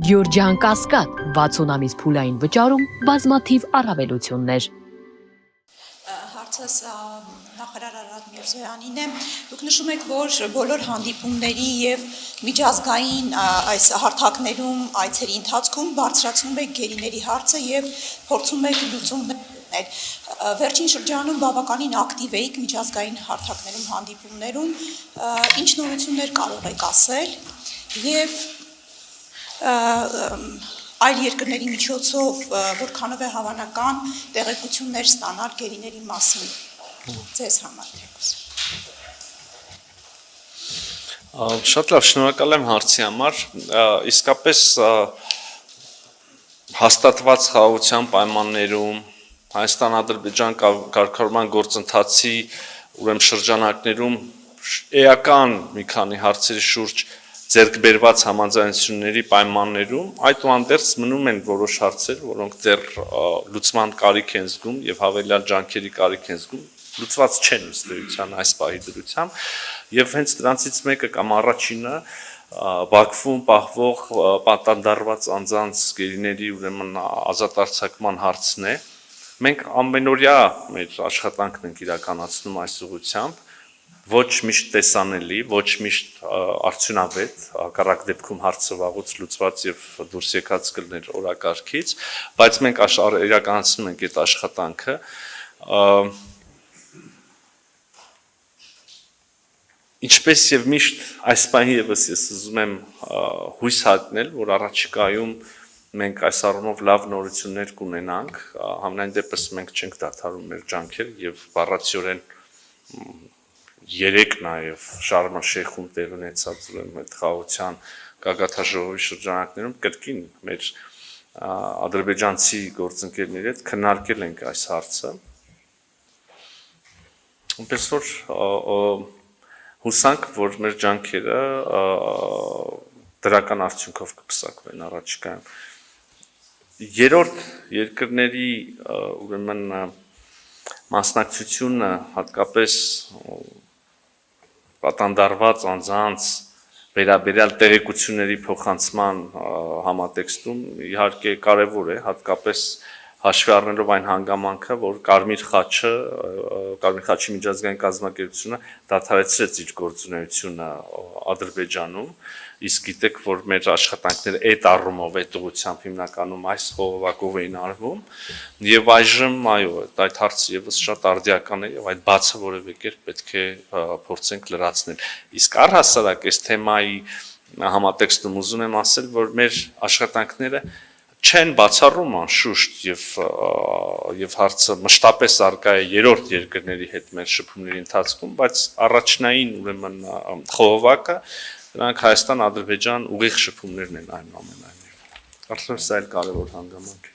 Գյորջյան Կասկադ 60 ամիս փուլային վճարում բազմաթիվ առավելություններ։ Հարցս նախարար Արադ Միրզոյանին է։ Դուք նշում եք, որ բոլոր հանդիպումների եւ միջազգային այս հարթակներում այցերի ընթացքում բարձրացնում եք գերիների հարցը եւ փորձում եք լուծումներ գտնել։ Վերջին շրջանում բավականին ակտիվ եք միջազգային հարթակներում, հանդիպումներում, ինչ նորություններ կարող եք ասել եւ այլ երկրների միջոցով որքանով է հավանական տեղեկություններ ստանալ գերիների մասին ձեզ համար թեկուզ։ Շատ լավ, շնորհակալ եմ հարցի համար, իսկապես հաստատված խաղաղության պայմաններում Հայաստան-Ադրբեջան կարգավորման գործընթացի շրջանակներում էական մի քանի հարցերի շուրջ ձեռք բերված համաձայնությունների պայմաններում այդուհանդերձ մնում են որոշ հարցեր, որոնք դեռ լուծման կարիք են զգում եւ հավելյալ ջանքերի կարիք են զգում, լուծված չեն ըստ էության այս պահի դրությամբ եւ հենց դրանցից մեկը կամ առաջինը Բաքվում պահվող պատանդարված անձանց գերիների ազատ արձակման հարցն է։ Մենք ամենօրյա մեր աշխատանքն ենք իրականացնում այս ուղղությամբ, ոչ միշտ տեսանելի, ոչ միշտ արդյունավետ, հակառակ դեպքում հարցը վաղուց լուծված եւ դուրս եկած կլներ օրակարգից, բայց մենք իրականացնում ենք այդ աշխատանքը։ Ինչպես եւ միշտ այս պահի եւս ես ուզում եմ հույս հատնել, որ առաջիկայում մենք այս առումով լավ նորություններ կունենանք, համենայն դեպս մենք չենք դադարում մեր ջանքերը եւ բառացիորեն երեք նաև Շարմ ալ-Շեյխում տեղ ունեցած այդ խաղաղության գագաթնաժողովի շրջանակներում կրկին մեր ադրբեջանցի գործընկերների հետ քննարկել ենք այս հարցը։ Այնպես որ հուսանք, որ մեր ջանքերը դրական արդյունքով կպսակվեն առաջիկայում։ Երրորդ երկրների մասնակցությունը հատկապես պատանդարված անձանց վերաբերյալ տեղեկությունների փոխանցման համատեքստում իհարկե կարևոր է, հատկապես հաշվի առնելով այն հանգամանքը, որ Կարմիր խաչի միջազգային կազմակերպությունը դադարեցրեց իր գործունեությունը Ադրբեջանում, իսկ գիտեք, որ մեր աշխատանքները այդ առումով, այդ ուղղությամբ հիմնականում այս խողովակով էին արվում, եւ այժմ այո, այդ հարցը եւս շատ արդիական է եւ այդ բացը որևէ կերպ պետք է փորձենք լրացնել։ Իսկ առհասարակ այս թեմայի համատեքստում ուզում եմ ասել, որ մեր աշխատանքները չեն բացառում անշուշտ եւ հարցը մշտապես արկա է երրորդ երկրների հետ մեր շփումների ընթացքում, բայց առաջնային խողովակը դրանք Հայաստան-Ադրբեջան ուղիղ շփումներն են այնուամենայնիվ։ Արդյոք սա էլ կարևոր հանգամանք է։